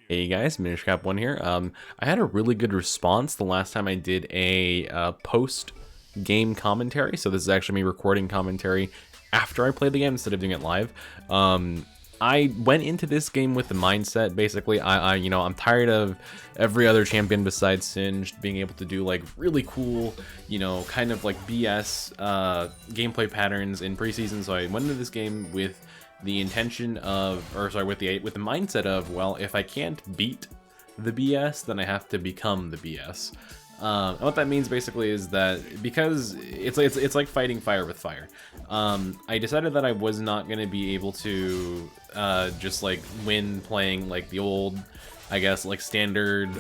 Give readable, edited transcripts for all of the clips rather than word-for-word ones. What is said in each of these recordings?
Hey guys, MinishCap1 here. I had a really good response the last time I did a post-game commentary. So this is actually me recording commentary after I played the game instead of doing it live. I went into this game with the mindset, basically, I'm tired of every other champion besides Singed being able to do like really cool, kind of like BS gameplay patterns in preseason. So I went into this game with the intention of, or sorry, with the mindset of, well, if I can't beat the BS, then I have to become the BS. And what that means basically is that because it's like fighting fire with fire. I decided that I was not going to be able to just like win playing like the old, I guess, like standard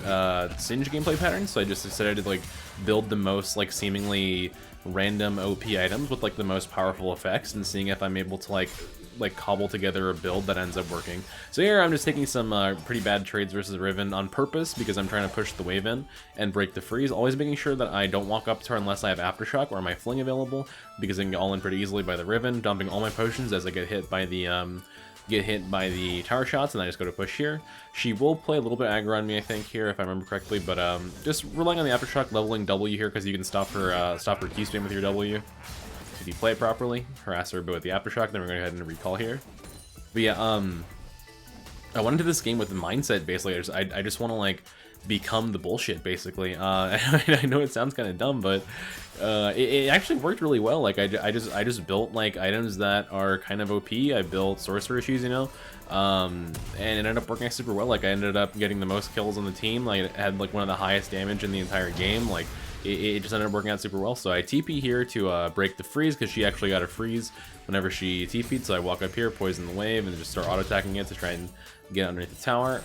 Singe gameplay patterns. So I just decided to like build the most like seemingly random OP items with like the most powerful effects and seeing if I'm able to like cobble together a build that ends up working. So here I'm just taking some pretty bad trades versus Riven on purpose because I'm trying to push the wave in and break the freeze, always making sure that I don't walk up to her unless I have Aftershock or my Fling available, because I can get all in pretty easily by the Riven, dumping all my potions as I get hit by the tower shots, and I just go to push here. She will play a little bit aggro on me, I think, here, if I remember correctly, but just relying on the Aftershock, leveling W here, because you can stop her Q spam with your W. If you play it properly, harass her a bit with the Aftershock, then we're going to go ahead and recall here. But yeah, I went into this game with the mindset, basically, I just want to, like, become the bullshit, basically. I know it sounds kind of dumb, but it actually worked really well. Like, I just built, like, items that are kind of OP. I built Sorcerer Shoes, and it ended up working super well. Like, I ended up getting the most kills on the team. Like, it had, like, one of the highest damage in the entire game. Like, it just ended up working out super well. So I TP here to break the freeze, because she actually got a freeze whenever she TP'd. So I walk up here, poison the wave, and just start auto-attacking it to try and get underneath the tower.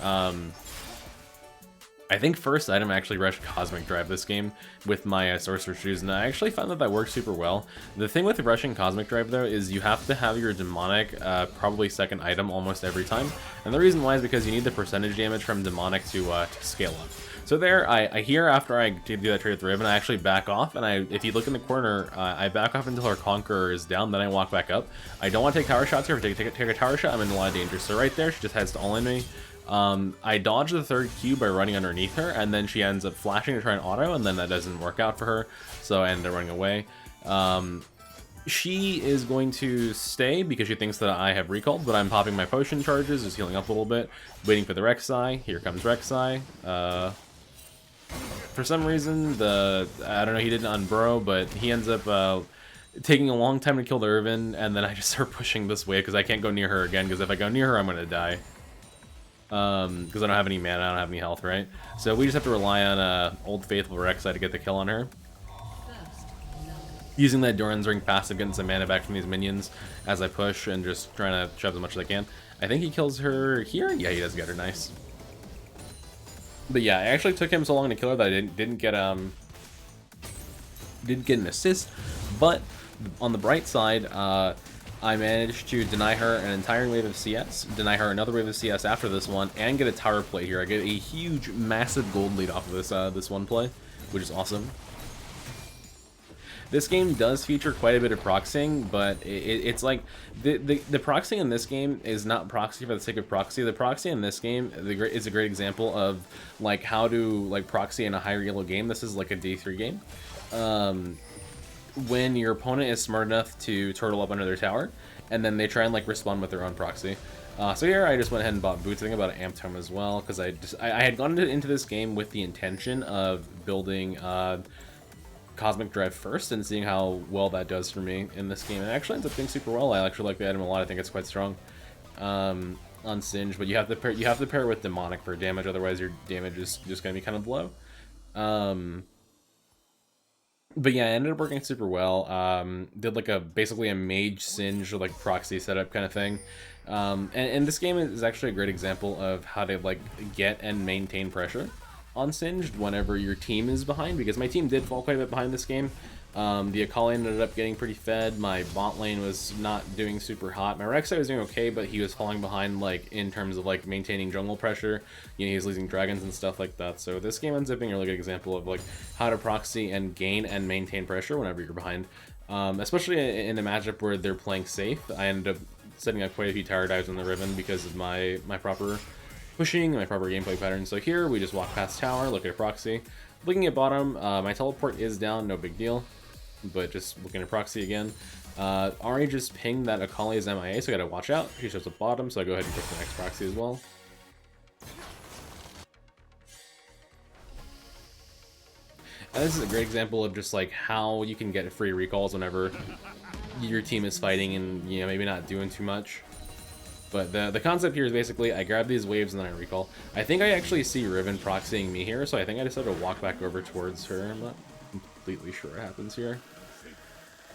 I think first item I actually rushed Cosmic Drive this game with my Sorcerer Shoes, and I actually found that worked super well. The thing with rushing Cosmic Drive, though, is you have to have your Demonic probably second item almost every time. And the reason why is because you need the percentage damage from Demonic to scale up. So there, I here after I do that trade with Riven, I actually back off, and if you look in the corner, I back off until our Conqueror is down, then I walk back up. I don't want to take tower shots here. If I take a tower shot, I'm in a lot of danger. So right there, she just heads to all in me. I dodge the third Q by running underneath her, and then she ends up flashing to try and auto, and then that doesn't work out for her, so I end up running away. She is going to stay because she thinks that I have recalled, but I'm popping my potion charges, just healing up a little bit, waiting for the Rek'Sai. Here comes Rek'Sai. For some reason, I don't know, he didn't unburrow, but he ends up taking a long time to kill the Irvin, and then I just start pushing this way because I can't go near her again, because if I go near her, I'm going to die. Because I don't have any mana, I don't have any health, right? So we just have to rely on Old Faithful Rek'Sai to get the kill on her. Using that Doran's Ring passive, getting some mana back from these minions as I push and just trying to shove as much as I can. I think he kills her here? Yeah, he does get her, nice. But yeah, it actually took him so long to kill her that I didn't get an assist, but on the bright side, I managed to deny her an entire wave of CS, deny her another wave of CS after this one, and get a tower play here. I get a huge, massive gold lead off of this one play, which is awesome. This game does feature quite a bit of proxying, but it's like the proxying in this game is not proxy for the sake of proxy. The proxy in this game is a great example of like how to like proxy in a higher elo game. This is like a D3 game. When your opponent is smart enough to turtle up under their tower, and then they try and like respond with their own proxy. So here I just went ahead and bought boots. I think about an amped home as well, because I had gone into this game with the intention of building Cosmic Drive first and seeing how well that does for me in this game. It actually ends up doing super well. I actually like the item a lot. I think it's quite strong on Singe, but you have to pair it with Demonic for damage, otherwise your damage is just going to be kind of low. But yeah, it ended up working super well. Did like basically a mage Singe or like proxy setup kind of thing. And this game is actually a great example of how to like get and maintain pressure on Singed whenever your team is behind, because my team did fall quite a bit behind this game. The Akali ended up getting pretty fed. My bot lane was not doing super hot. My Rek'Sai was doing okay, but he was falling behind like in terms of like maintaining jungle pressure. He was losing dragons and stuff like that. So this game ends up being a really good example of like how to proxy and gain and maintain pressure whenever you're behind. Especially in a matchup where they're playing safe. I ended up setting up quite a few tower dives on the Riven because of my proper pushing, my proper gameplay pattern. So here we just walk past tower, look at proxy. Looking at bottom, my teleport is down, no big deal. But just looking at proxy again. Ari just pinged that Akali is MIA, so I gotta watch out. She shows up bottom, so I go ahead and push the next proxy as well. And this is a great example of just like how you can get free recalls whenever your team is fighting and, you know, maybe not doing too much. But the concept here is basically I grab these waves and then I recall. I think I actually see Riven proxying me here, so I think I decided to walk back over towards her. I'm not completely sure what happens here.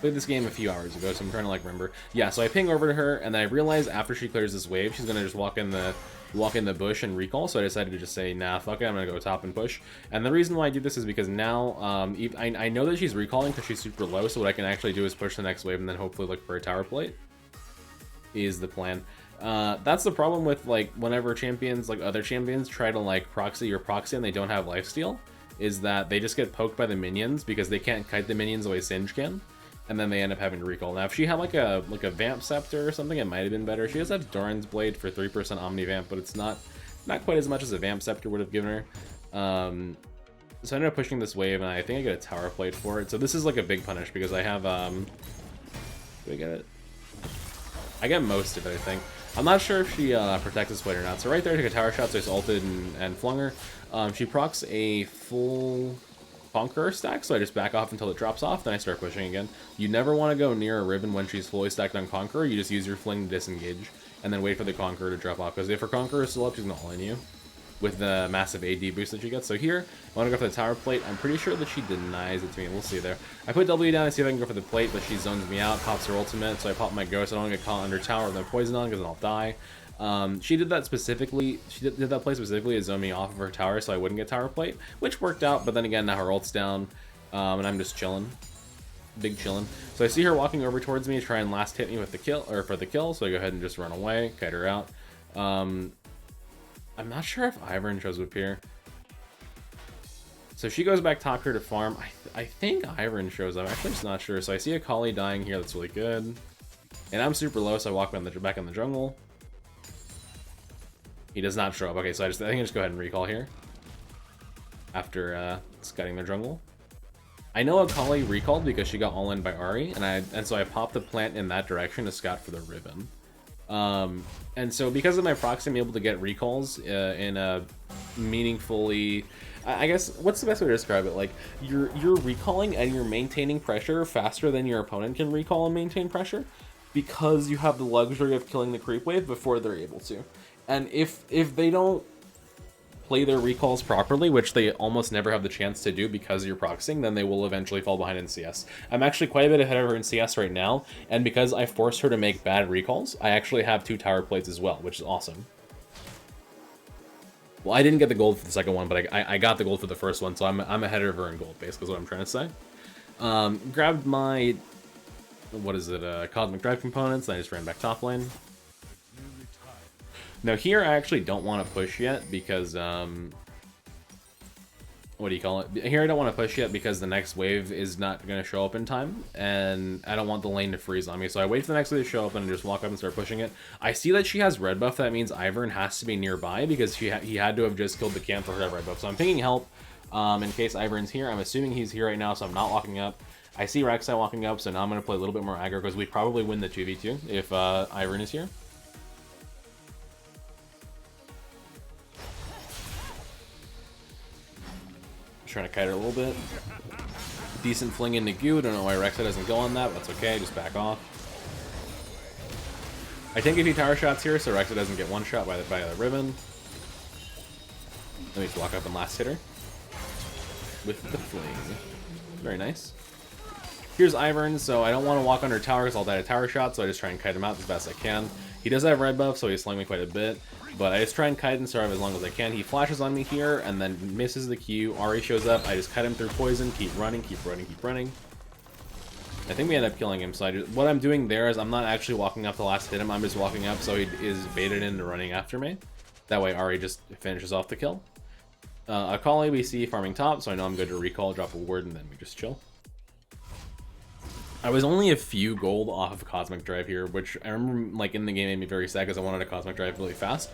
Played this game a few hours ago, so I'm trying to like remember. Yeah, so I ping over to her, and then I realize after she clears this wave, she's gonna just walk in the bush and recall. So I decided to just say, nah, fuck it, I'm gonna go top and push. And the reason why I do this is because now I know that she's recalling because she's super low. So what I can actually do is push the next wave and then hopefully look for a tower plate. Is the plan. That's the problem with like whenever champions, like other champions, try to like proxy your proxy and they don't have lifesteal, is that they just get poked by the minions because they can't kite the minions the way Singed can. And then they end up having to recall. Now, if she had like a Vamp Scepter or something, it might have been better. She does have Doran's Blade for 3% Omni Vamp, but it's not quite as much as a Vamp Scepter would have given her. So I ended up pushing this wave, and I think I get a Tower Plate for it. So this is like a big punish because I have do I get it? I get most of it, I think. I'm not sure if she protects this plate or not. So right there, I took a tower shot, so I just ulted and flung her. She procs a full Conqueror stack, so I just back off until it drops off, then I start pushing again. You never want to go near a Riven when she's fully stacked on Conqueror. You just use your fling to disengage, and then wait for the Conqueror to drop off, because if her Conqueror is still up, she's going to all-in you with the massive AD boost that she gets. So here, I want to go for the tower plate. I'm pretty sure that she denies it to me. We'll see there. I put W down and see if I can go for the plate, but she zones me out, pops her ultimate, so I pop my ghost. I don't get caught under tower with my poison on, because then I'll die. She did that specifically. She did that play specifically to zone me off of her tower, so I wouldn't get tower plate, which worked out. But then again, now her ult's down, and I'm just chilling, big chilling. So I see her walking over towards me to try and last hit me with the kill, or for the kill. So I go ahead and just run away, kite her out. I'm not sure if Ivern shows up here. So she goes back top here to farm. I think Ivern shows up. I'm actually just not sure. So I see a Kali dying here. That's really good. And I'm super low, so I walk back in the jungle. He does not show up. Okay, so I think I just go ahead and recall here after scutting their jungle. I know Akali recalled because she got all in by Ari, and so I popped the plant in that direction to scout for the Riven. And so because of my proxy, I'm able to get recalls in a meaningfully, I guess, what's the best way to describe it? Like you're recalling and you're maintaining pressure faster than your opponent can recall and maintain pressure, because you have the luxury of killing the creep wave before they're able to. And if they don't play their recalls properly, which they almost never have the chance to do because you're proxying, then they will eventually fall behind in CS. I'm actually quite a bit ahead of her in CS right now, and because I forced her to make bad recalls, I actually have 2 tower plates as well, which is awesome. Well, I didn't get the gold for the second one, but I got the gold for the first one, so I'm ahead of her in gold, basically is what I'm trying to say. Grabbed my, what is it, Cosmic Drive components, and I just ran back top lane. Now here I actually don't want to push yet because, what do you call it? Here I don't want to push yet because the next wave is not going to show up in time, and I don't want the lane to freeze on me. So I wait for the next wave to show up and just walk up and start pushing it. I see that she has red buff. That means Ivern has to be nearby because he had to have just killed the camp for her to have red buff. So I'm pinging help in case Ivern's here. I'm assuming he's here right now, so I'm not walking up. I see Rek'Sai walking up, so now I'm going to play a little bit more aggro because we probably win the 2v2 if Ivern is here. Trying to kite her a little bit. Decent fling into Goo. Don't know why Rek'Sai doesn't go on that, but that's okay. Just back off. I take a few tower shots here, so Rek'Sai doesn't get one shot by the Riven. Let me just walk up and last hit her with the fling. Very nice. Here's Ivern, so I don't want to walk under tower because I'll die to tower shot, so I just try and kite him out as best I can. He does have red buff, so he's slowing me quite a bit, but I just try and kite and survive as long as I can. He flashes on me here and then misses the Q. Ari shows up. I just cut him through poison, keep running, keep running, keep running. I think we end up killing him, so what I'm doing there is I'm not actually walking up to last hit him. I'm just walking up so he is baited into running after me. That way Ari just finishes off the kill. Akali we see farming top, so I know I'm good to recall, drop a ward, and then we just chill. I was only a few gold off of Cosmic Drive here, which I remember like in the game made me very sad because I wanted a Cosmic Drive really fast.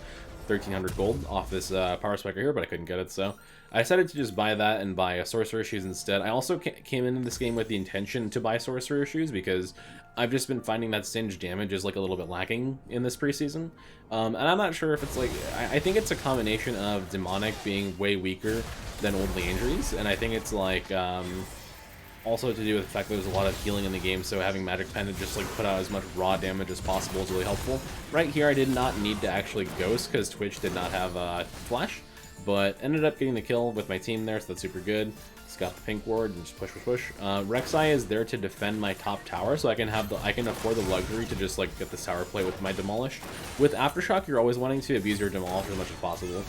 1300 gold off this power spike right here, but I couldn't get it, so I decided to just buy that and buy a sorcerer shoes instead. I also came into this game with the intention to buy sorcerer shoes because I've just been finding that singed damage is like a little bit lacking in this preseason, and I'm not sure if it's like, I think it's a combination of demonic being way weaker than old Leandries, and I think it's like also to do with the fact that there's a lot of healing in the game, so having Magic Pen to just like put out as much raw damage as possible is really helpful. Right here I did not need to actually Ghost because Twitch did not have Flash, but ended up getting the kill with my team there, so that's super good. Just got the pink ward and just push. Rek'Sai is there to defend my top tower, so I can afford the luxury to just like get this tower play with my Demolish. With Aftershock, you're always wanting to abuse your Demolish as much as possible.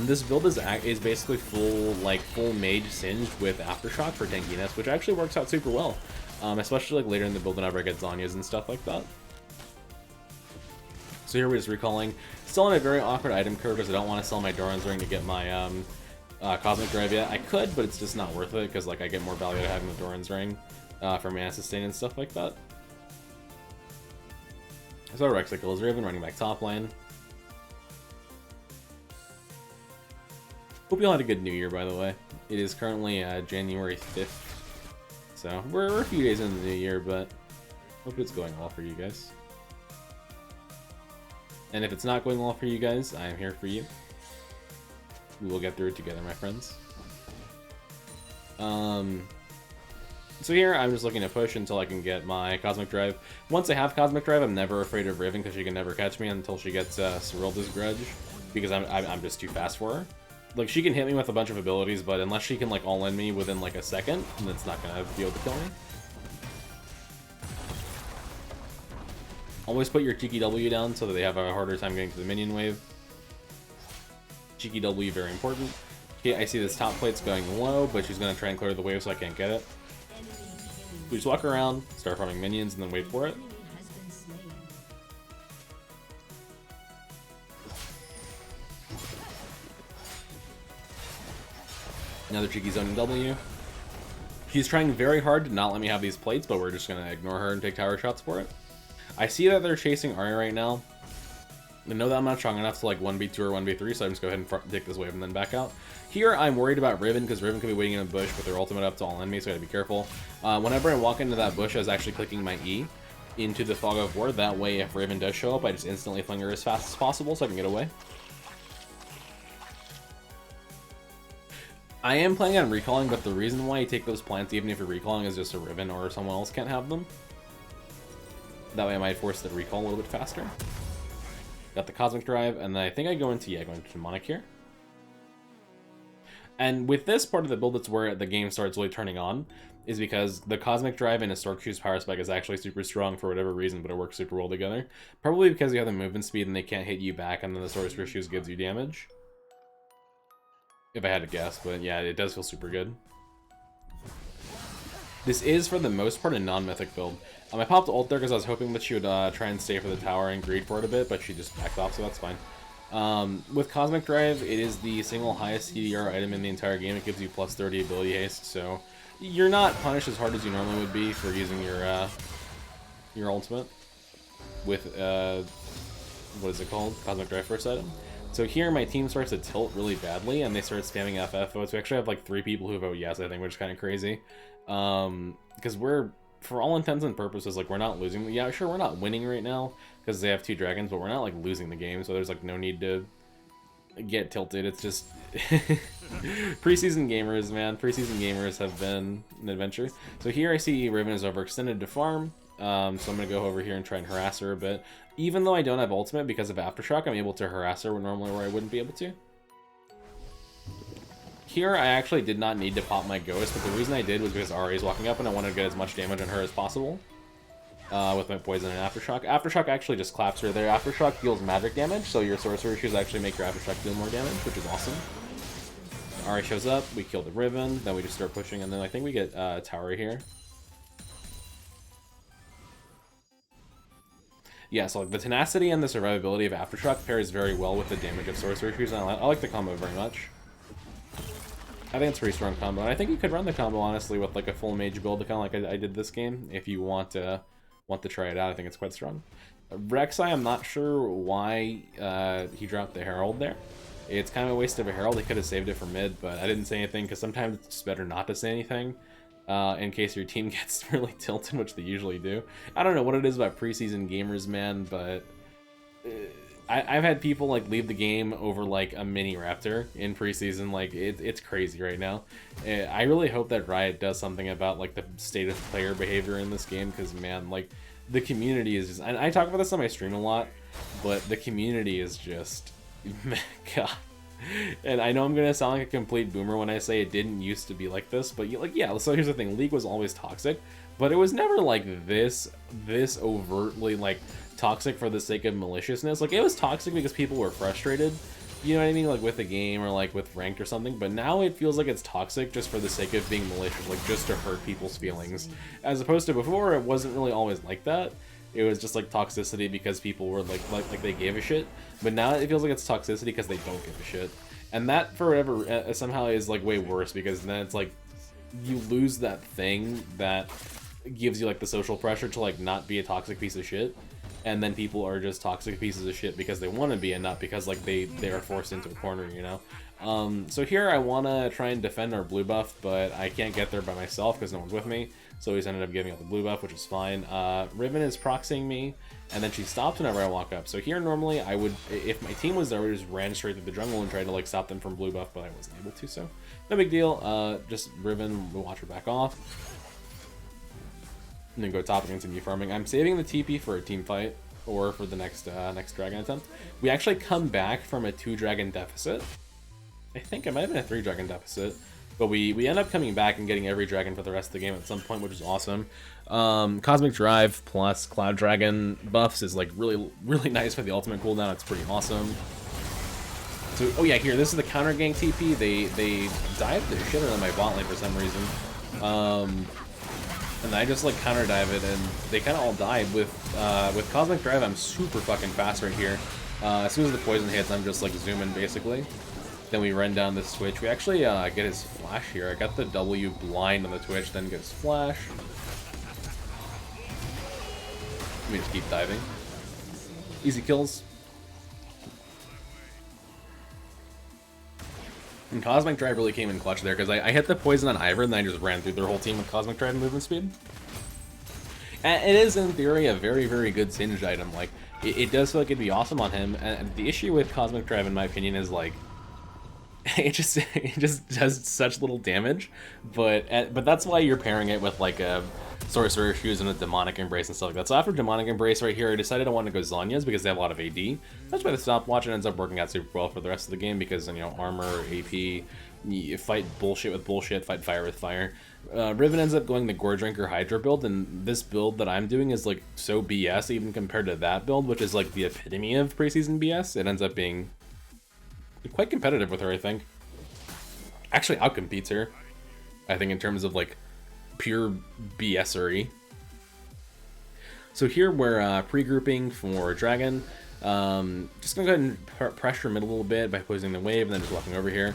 This build is basically full mage singed with Aftershock for tankiness, which actually works out super well, especially like later in the build whenever I get Zhonya's and stuff like that. So here we're just recalling. Still on a very awkward item curve because I don't want to sell my Doran's Ring to get my Cosmic Drive yet. I could, but it's just not worth it because like I get more value out of having the Doran's Ring for mana sustain and stuff like that. So Rek'Sai kills Riven, running back top lane. Hope you all had a good New Year, by the way. It is currently January 5th, so we're a few days into the New Year, but hope it's going well for you guys. And if it's not going well for you guys, I am here for you. We will get through it together, my friends. So here, I'm just looking to push until I can get my Cosmic Drive. Once I have Cosmic Drive, I'm never afraid of Riven because she can never catch me until she gets Serilda's Grudge, because I'm just too fast for her. Like, she can hit me with a bunch of abilities, but unless she can, like, all-in me within, like, a second, then it's not gonna be able to kill me. Always put your Cheeky W down so that they have a harder time getting to the minion wave. Cheeky W, very important. Okay, I see this top plate's going low, but she's gonna try and clear the wave so I can't get it. We just walk around, start farming minions, and then wait for it. Another cheeky zoning W. She's trying very hard to not let me have these plates, but we're just going to ignore her and take tower shots for it. I see that they're chasing Arya right now. I know that I'm not strong enough to like 1v2 or 1v3, so I'm just go ahead and take this wave and then back out. Here, I'm worried about Riven, because Riven could be waiting in a bush with their ultimate up to all enemy, so I gotta be careful. Whenever I walk into that bush, I was actually clicking my E into the Fog of War. That way, if Riven does show up, I just instantly fling her as fast as possible so I can get away. I am planning on recalling, but the reason why you take those plants, even if you're recalling, is just a Riven or someone else can't have them. That way I might force the recall a little bit faster. Got the Cosmic Drive, and then I think I go into Demonic here. And with this part of the build, that's where the game starts really turning on, is because the Cosmic Drive and a Stork Shoes Power Spike is actually super strong for whatever reason, but it works super well together. Probably because you have the movement speed and they can't hit you back, and then the Sorcerer Shoes gives you damage. If I had to guess, but yeah, it does feel super good. This is, for the most part, a non-mythic build. I popped ult there because I was hoping that she would try and stay for the tower and greed for it a bit, but she just backed off, so that's fine. With Cosmic Drive, it is the single highest CDR item in the entire game. It gives you plus 30 ability haste, so you're not punished as hard as you normally would be for using your ultimate with, what is it called? Cosmic Drive first item. So here, my team starts to tilt really badly, and they start spamming FF votes. We actually have like 3 people who vote yes, I think, which is kind of crazy. Because we're, for all intents and purposes, like, we're not losing. Yeah, sure, we're not winning right now, because they have 2 dragons, but we're not, like, losing the game, so there's, like, no need to get tilted. It's just... Preseason gamers, man. Preseason gamers have been an adventure. So here I see Riven is overextended to farm. So I'm going to go over here and try and harass her a bit. Even though I don't have ultimate, because of Aftershock, I'm able to harass her normally where I wouldn't be able to. Here, I actually did not need to pop my Ghost, but the reason I did was because Ahri is walking up and I wanted to get as much damage on her as possible. With my Poison and Aftershock. Aftershock actually just claps her there. Aftershock deals magic damage, so your Sorcerer Shoes actually make your Aftershock deal more damage, which is awesome. Ahri shows up, we kill the Riven, then we just start pushing, and then I think we get Tower here. Yeah, so like, the tenacity and the survivability of Aftershock pairs very well with the damage of Sorcerer Shoes, and I like the combo very much. I think it's a pretty strong combo, and I think you could run the combo, honestly, with like a full mage build, kind of like I did this game, if you want to try it out. I think it's quite strong. Rek'Sai, I'm not sure why he dropped the Herald there. It's kind of a waste of a Herald. He could have saved it for mid, but I didn't say anything because sometimes it's just better not to say anything in case your team gets really tilted, which they usually do. I don't know what it is about preseason gamers, man, but I've had people like leave the game over like a mini Raptor in preseason. Like it's crazy right now. I really hope that Riot does something about like the state of player behavior in this game, because man, like the community is just, and I talk about this on my stream a lot, but the community is just, God. And I know I'm gonna sound like a complete boomer when I say it didn't used to be like this, but like, yeah, so here's the thing, League was always toxic, but it was never like this overtly like toxic for the sake of maliciousness. Like, it was toxic because people were frustrated, you know what I mean, like with the game or like with ranked or something, but now it feels like it's toxic just for the sake of being malicious, like just to hurt people's feelings, as opposed to before it wasn't really always like that. It was just like toxicity because people were like they gave a shit, but now it feels like it's toxicity because they don't give a shit, and that forever somehow is like way worse, because then it's like you lose that thing that gives you like the social pressure to like not be a toxic piece of shit, and then people are just toxic pieces of shit because they want to be and not because like they are forced into a corner, you know. So here I want to try and defend our blue buff, but I can't get there by myself because no one's with me, so he's ended up giving up the blue buff, which is fine. Riven is proxying me, and then she stops whenever I walk up. So here normally I would, if my team was there, I would just ran straight through the jungle and tried to like stop them from blue buff, but I wasn't able to, so no big deal. Just Riven, we'll watch her back off, and then go top against me farming. I'm saving the TP for a team fight or for the next dragon attempt. We actually come back from a 2-dragon deficit. I think it might have been a 3-dragon deficit, but we end up coming back and getting every dragon for the rest of the game at some point, which is awesome. Cosmic Drive plus Cloud Dragon buffs is like really nice for the ultimate cooldown. It's pretty awesome. So, oh yeah, here, this is the counter gank TP. They dived the shit out of my bot lane for some reason. And I just like counter dive it, and they kind of all died. With Cosmic Drive, I'm super fucking fast right here. As soon as the poison hits, I'm just like zooming basically. Then we run down this Twitch. We actually get his flash here. I got the W blind on the Twitch, then get his flash. Let me just keep diving. Easy kills. And Cosmic Drive really came in clutch there, because I hit the poison on Ivern, and then I just ran through their whole team with Cosmic Drive movement speed. And it is, in theory, a very good singed item. Like, it does feel like it'd be awesome on him, and the issue with Cosmic Drive, in my opinion, is like, it just does such little damage, but that's why you're pairing it with like a Sorcerer Shoes and a Demonic Embrace and stuff like that. So after Demonic Embrace right here, I decided I wanted to go Zhonya's because they have a lot of AD. That's why the stopwatch ends up working out super well for the rest of the game, because, you know, armor, AP, you fight bullshit with bullshit, fight fire with fire. Riven ends up going the Gore Drinker Hydra build, and this build that I'm doing is like so BS even compared to that build, which is like the epitome of preseason BS. It ends up being quite competitive with her, I think. Actually outcompetes her, I think, in terms of like pure BS-ery. So here we're pre-grouping for Dragon. Just gonna go ahead and pressure mid a little bit by poisoning the wave and then just walking over here.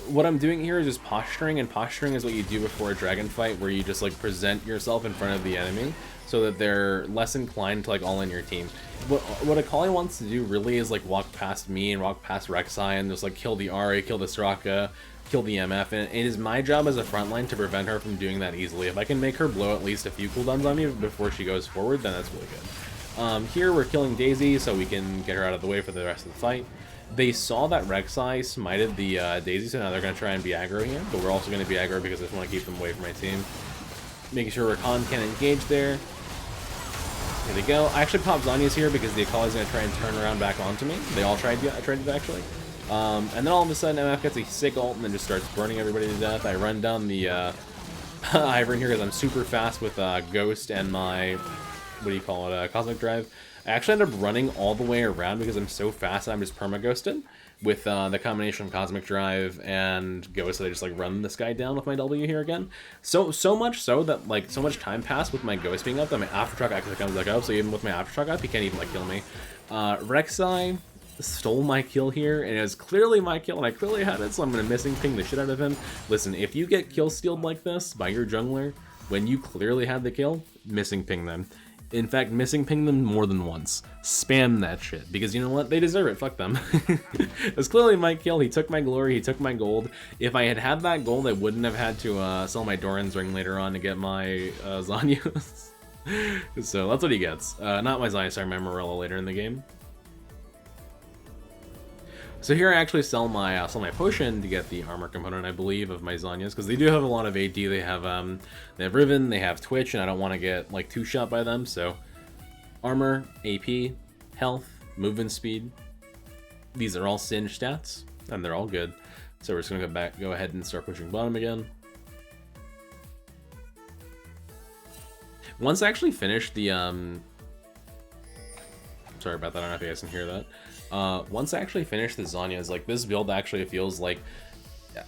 What I'm doing here is just posturing, and posturing is what you do before a dragon fight, where you just like present yourself in front of the enemy so that they're less inclined to like all in your team. What Akali wants to do really is like walk past me and walk past Rek'Sai and just like kill the Ahri, kill the Soraka, kill the MF, and it is my job as a frontline to prevent her from doing that easily. If I can make her blow at least a few cooldowns on me before she goes forward, then that's really good. Here we're killing Daisy so we can get her out of the way for the rest of the fight. They saw that Rek'Sai smited the Daisy, so now they're going to try and be aggro here, but we're also going to be aggro because I just want to keep them away from my team. Making sure Rakan can engage there. Here they go. I actually popped Zhonya's here because the Akali's going to try and turn around back onto me. They all tried it actually. And then all of a sudden MF gets a sick ult and then just starts burning everybody to death. I run down the Ivern here because I'm super fast with Ghost and my, what do you call it, Cosmic Drive. I actually end up running all the way around because I'm so fast I'm just perma-ghosted with the combination of Cosmic Drive and Ghost, so I just like run this guy down with my W here again. So much so that like so much time passed with my Ghost being up that my Aftershock actually comes back up, so even with my Aftershock up, he can't even like kill me. Rek'Sai stole my kill here, and it was clearly my kill, and I clearly had it, so I'm going to missing ping the shit out of him. Listen, if you get kill stealed like this by your jungler, when you clearly had the kill, missing ping them. In fact, missing ping them more than once. Spam that shit, because you know what? They deserve it. Fuck them. It's clearly my kill. He took my glory. He took my gold. If I had had that gold, I wouldn't have had to sell my Doran's ring later on to get my Zanyas. So that's what he gets. Not my Zanya, sorry, my Morella later in the game. So here I actually sell my potion to get the armor component, I believe, of my Zanyas, because they do have a lot of AD. They have Riven, they have Twitch, and I don't want to get like two-shot by them. So armor, AP, health, movement speed. These are all Singed stats, and they're all good. So we're just gonna go ahead and start pushing bottom again. Once I actually finish the sorry about that. I don't know if you guys can hear that. Once I actually finish the Zanyas, like this build actually feels like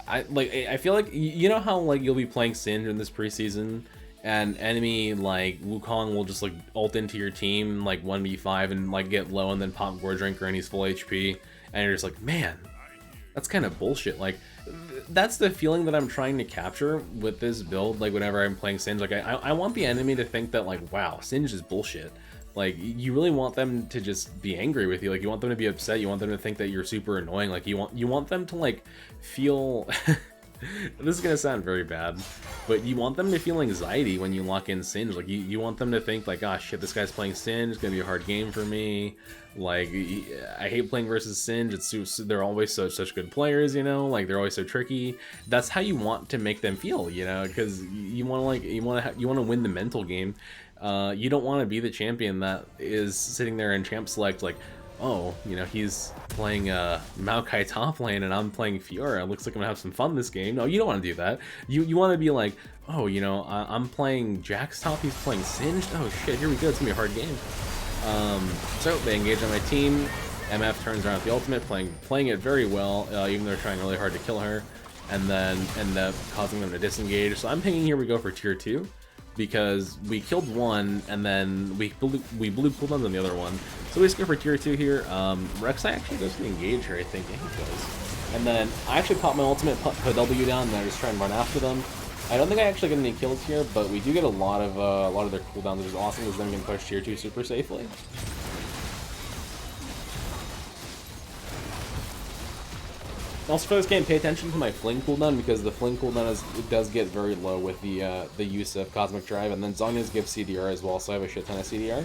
I feel like, you know how like you'll be playing Singed in this preseason and enemy like Wukong will just like ult into your team like 1v5 and like get low and then pop Gore Drinker and he's full HP and you're just like, man, that's kind of bullshit. Like that's the feeling that I'm trying to capture with this build. Like whenever I'm playing Singed, like I want the enemy to think that like, wow, Singed is bullshit. Like, you really want them to just be angry with you. Like, you want them to be upset. You want them to think that you're super annoying. Like, you want them to, like, feel... This is gonna sound very bad, but you want them to feel anxiety when you lock in Singed. Like, you want them to think, like, ah, shit, this guy's playing Singed. It's gonna be a hard game for me. Like, I hate playing versus Singed. They're always such good players, you know? Like, they're always so tricky. That's how you want to make them feel, you know? Because you want to win the mental game. You don't want to be the champion that is sitting there in champ select like, oh, you know, he's playing Maokai top lane and I'm playing Fiora. It looks like I'm gonna have some fun this game. No, you don't want to do that. You want to be like, oh, you know, I'm playing Jack's top, he's playing Singed. Oh shit, here we go. It's gonna be a hard game. So they engage on my team. MF turns around with the ultimate, playing it very well, even though they're trying really hard to kill her, and then end up causing them to disengage. So I'm thinking here we go for tier 2. Because we killed one and then we blew cooldowns on the other one. So we just go for tier 2 here. Rek'Sai actually goes to engage her, I think. Yeah, he does. And then I actually pop my ultimate, put W down, and I just try and run after them. I don't think I actually get any kills here, but we do get a lot of their cooldowns, which is awesome because then we can push tier 2 super safely. Also for this game, pay attention to my fling cooldown because the fling cooldown does get very low with the use of Cosmic Drive, and then Zhonya's give CDR as well, so I have a shit ton of CDR.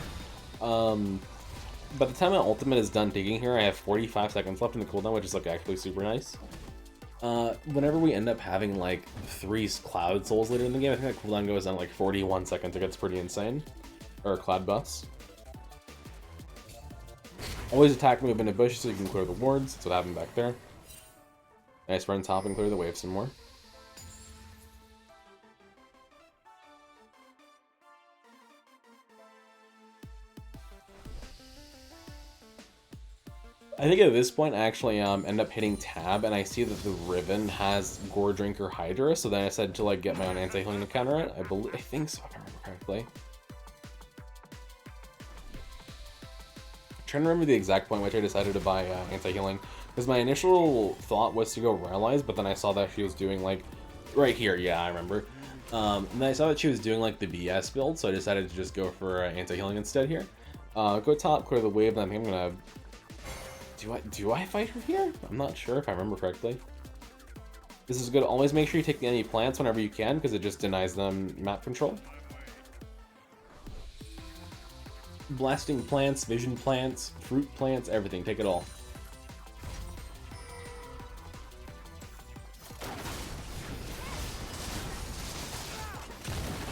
By the time my ultimate is done digging here, I have 45 seconds left in the cooldown, which is like actually super nice. Whenever we end up having like 3 Cloud Souls later in the game, I think that cooldown goes down like 41 seconds. It gets pretty insane. Or Cloud buffs. Always attack move into bush so you can clear the wards. That's what happened back there. Nice, run top and clear the wave some more. I think at this point I actually end up hitting tab and I see that the Riven has Gore Drinker Hydra, so then I decided to like get my own anti-healing to counter it. I think so, if I remember correctly. I'm trying to remember the exact point which I decided to buy anti-healing. Because my initial thought was to go Rallies, but then I saw that she was doing like, right here, yeah, I remember. And then I saw that she was doing like the BS build, so I decided to just go for anti-healing instead here. Go top, clear the wave, and I think I'm gonna... Do I fight her here? I'm not sure if I remember correctly. This is good. Always make sure you take the enemy plants whenever you can, because it just denies them map control. Blasting plants, vision plants, fruit plants, everything. Take it all.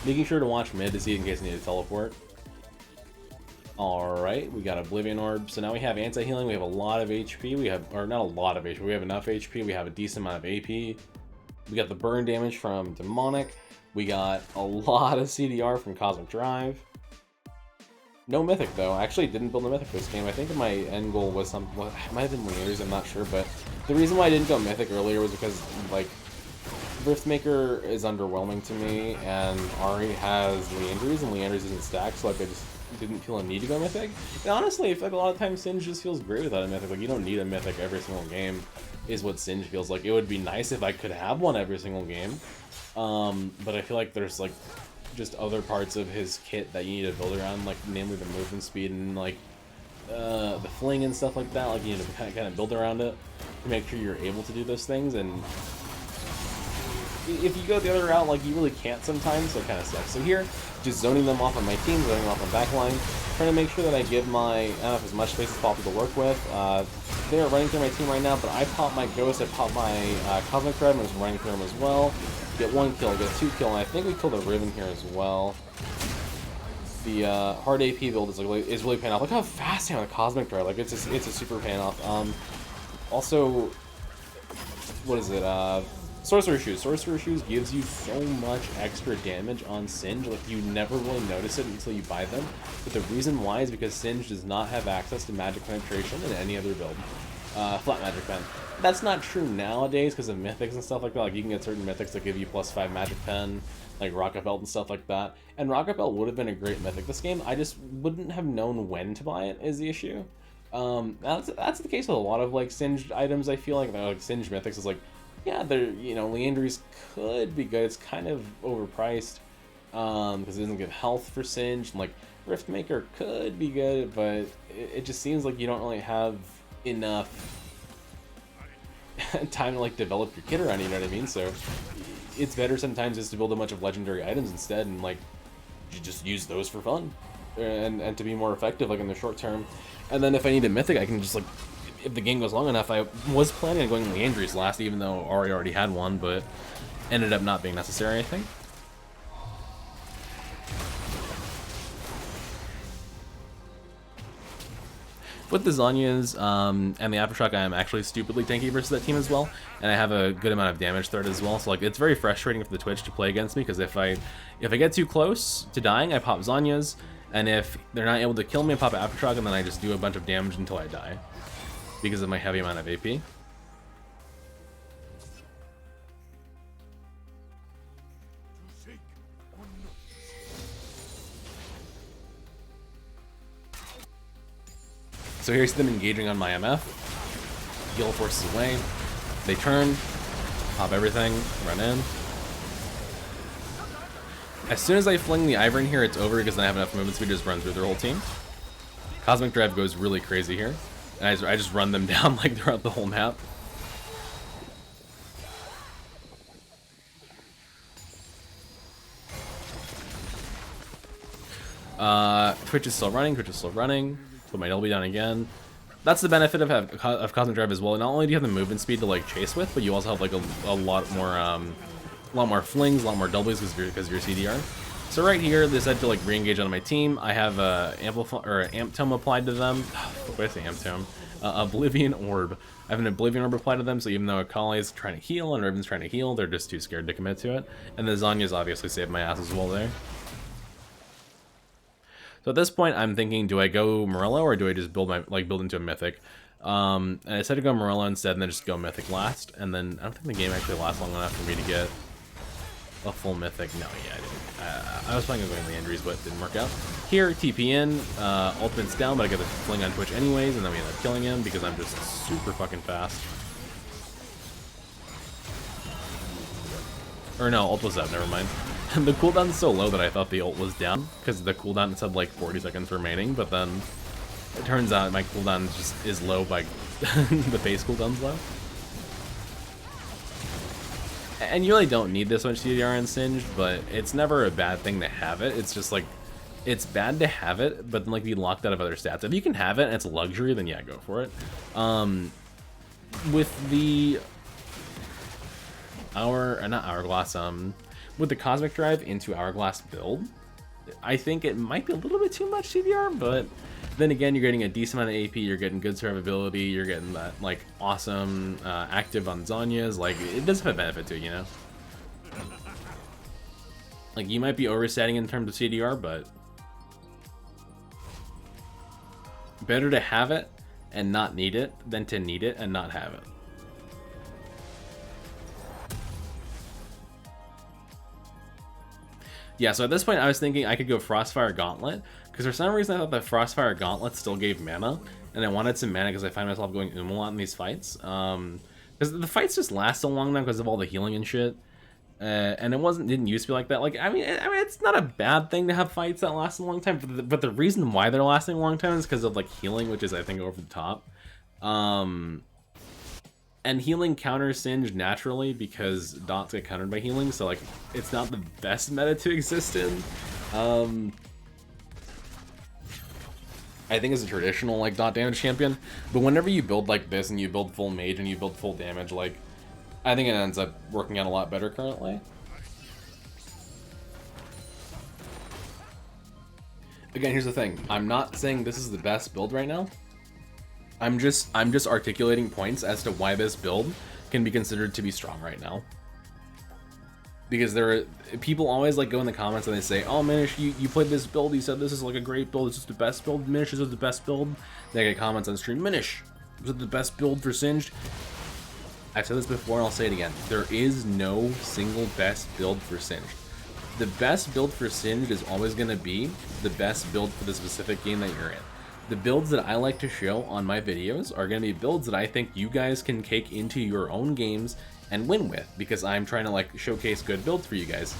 Making sure to watch mid to see in case I need to teleport. Alright, we got Oblivion Orb. So now we have anti-healing, we have a lot of HP, or not a lot of HP, we have enough HP, we have a decent amount of AP. We got the burn damage from Demonic. We got a lot of CDR from Cosmic Drive. No Mythic though. I actually didn't build a Mythic this game. I think my end goal was some, well, it might have been Leanders, I'm not sure, but the reason why I didn't go Mythic earlier was because, like, Riftmaker is underwhelming to me, and Ari has Leanders, and Leanders isn't stacked, so like I just didn't feel a need to go Mythic. And honestly, I feel like a lot of times Singed just feels great without a Mythic. Like, you don't need a Mythic every single game, is what Singed feels like. It would be nice if I could have one every single game, but I feel like there's like just other parts of his kit that you need to build around, like namely the movement speed and like the fling and stuff like that. Like you need to kind of build around it to make sure you're able to do those things. And if you go the other route, like you really can't sometimes, so it kind of sucks. So here, just zoning them off on my team, zoning them off on backline, trying to make sure that I give my MF as much space as possible to work with. They are running through my team right now, but I pop my Ghost, I pop my Cosmic Thread, and I was running through them as well. Get 1 kill, get 2 kill, and I think we killed a Riven here as well. The hard AP build is really paying off. Look how fast I am on the Cosmic Thread. Like it's a super paying off. Also, what is it? Sorcerer Shoes. Sorcerer Shoes gives you so much extra damage on Singed, like you never really notice it until you buy them. But the reason why is because Singed does not have access to magic penetration in any other build. Flat magic pen. That's not true nowadays because of mythics and stuff like that. Like you can get certain mythics that give you +5 magic pen, like Rocket Belt and stuff like that. And Rocket Belt would have been a great mythic this game. I just wouldn't have known when to buy it is the issue. That's the case with a lot of like Singed items. I feel like Singed mythics is like, yeah, they're, you know, Leandry's could be good. It's kind of overpriced because it doesn't give health for Singed. Like Riftmaker could be good, but it just seems like you don't really have enough time to like develop your kit around, you know what I mean? So it's better sometimes just to build a bunch of legendary items instead, and like you just use those for fun and to be more effective like in the short term. And then if I need a mythic, I can just like, if the game goes long enough, I was planning on going Leandry's last, even though Ari already had one, but ended up not being necessary, I think. With the Zhonya's and the Aftershock, I am actually stupidly tanky versus that team as well, and I have a good amount of damage threat as well. So like, it's very frustrating for the Twitch to play against me because if I get too close to dying, I pop Zhonya's, and if they're not able to kill me, I pop an Aftershock, and then I just do a bunch of damage until I die because of my heavy amount of AP. So here's them engaging on my MF. Heal forces away. They turn, pop everything, run in. As soon as I fling the Ivern here, it's over because then I have enough movement speed to just run through their whole team. Cosmic Drive goes really crazy here. And I just run them down like throughout the whole map. Twitch is still running, Put my LB down again. That's the benefit of Cosmic Drive as well. Not only do you have the movement speed to like chase with, but you also have like a lot more flings, a lot more W's because of your CDR. So right here, they said to like re-engage on my team. I have Amp Tome applied to them. What did I say? Amp Tome. Oblivion Orb. I have an Oblivion Orb applied to them, so even though Akali's trying to heal and Riven's trying to heal, they're just too scared to commit to it. And the Zhonya's obviously saved my ass as well there. So at this point, I'm thinking, do I go Morello or do I just build into a Mythic? And I decided to go Morello instead, and then just go Mythic last. And then I don't think the game actually lasts long enough for me to get a full Mythic. No, yeah, I didn't. I was planning on going Leandry's, but it didn't work out. Here, TP in, ultimate's down, but I get the fling on Twitch anyways, and then we end up killing him because I'm just super fucking fast. Or no, ult was up, never mind. The cooldown's so low that I thought the ult was down, because the cooldown said like 40 seconds remaining, but then it turns out my cooldown just is low by the base cooldown's low. And you really don't need this much CDR in Singed, but it's never a bad thing to have it. It's just like, it's bad to have it, but then like be locked out of other stats. If you can have it and it's a luxury, then yeah, go for it. With the with the Cosmic Drive into Hourglass build, I think it might be a little bit too much CDR, but then again, you're getting a decent amount of AP, you're getting good survivability, you're getting that like awesome active on Zhonya's. Like, it does have a benefit to it, you know? Like, you might be oversetting in terms of CDR, but better to have it and not need it than to need it and not have it. Yeah, so at this point I was thinking I could go Frostfire Gauntlet, because for some reason I thought that Frostfire Gauntlet still gave mana, and I wanted some mana because I find myself going a lot in these fights. Because the fights just last so long now because of all the healing and shit. and didn't used to be like that. Like, I mean, it's not a bad thing to have fights that last a long time, but the reason why they're lasting a long time is because of like healing, which is I think over the top. And healing counters Singed naturally because dots get countered by healing, so like it's not the best meta to exist in. I think as a traditional like dot damage champion, but whenever you build like this and you build full mage and you build full damage, like I think it ends up working out a lot better currently. Again, here's the thing. I'm not saying this is the best build right now. I'm just articulating points as to why this build can be considered to be strong right now. Because people always like go in the comments and they say, "Oh, Minish, you played this build. You said this is like a great build. It's just the best build. Minish is the best build." They get comments on stream, "Minish, was it the best build for Singed?" I've said this before and I'll say it again. There is no single best build for Singed. The best build for Singed is always going to be the best build for the specific game that you're in. The builds that I like to show on my videos are going to be builds that I think you guys can take into your own games and win with, because I'm trying to like showcase good builds for you guys.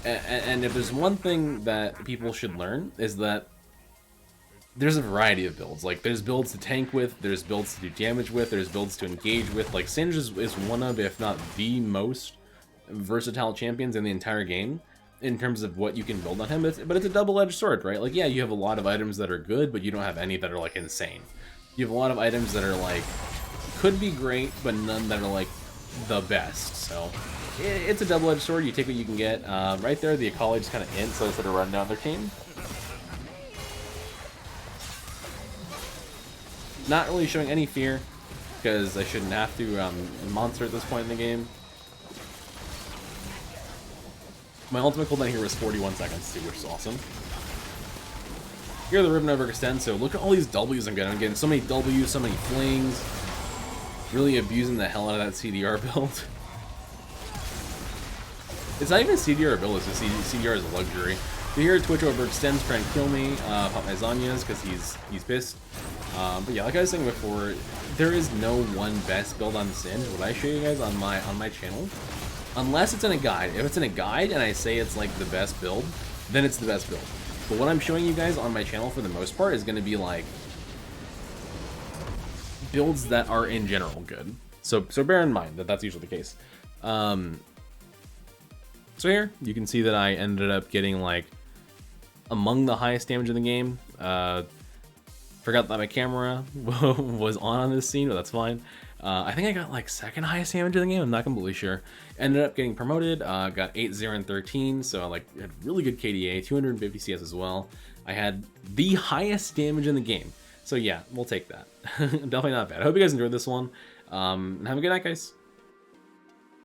And if there's one thing that people should learn is that there's a variety of builds. Like there's builds to tank with, there's builds to do damage with, there's builds to engage with. Like Singed is one of, if not the most versatile champions in the entire game in terms of what you can build on him. But it's a double-edged sword, right? Like, yeah, you have a lot of items that are good, but you don't have any that are like insane. You have a lot of items that are like could be great, but none that are like the best. So it's a double-edged sword. You take what you can get. Right there, the Akali just kind of int, so instead of running down their team. Not really showing any fear, because I shouldn't have to monster at this point in the game. My ultimate cooldown here was 41 seconds too, which is awesome. Here the Ribbon overextend, so look at all these W's I'm getting so many W's, so many flings. Really abusing the hell out of that CDR build. It's not even a CDR build, it's just CDR is a luxury. So here Twitch overextends, trying to kill me, pop my Zanyas because he's pissed. But yeah, like I was saying before, there is no one best build on Singed. What I show you guys on my channel, unless it's in a guide. If it's in a guide and I say it's like the best build, then it's the best build. But what I'm showing you guys on my channel for the most part is going to be like builds that are in general good. So bear in mind that that's usually the case. So here you can see that I ended up getting like among the highest damage in the game. Forgot that my camera was on this scene, but that's fine. I think I got like second highest damage in the game. I'm not completely sure. Ended up getting promoted. Got 8, 0, and 13. So I like had really good KDA, 250 CS as well. I had the highest damage in the game. So yeah, we'll take that. Definitely not bad. I hope you guys enjoyed this one. Have a good night, guys.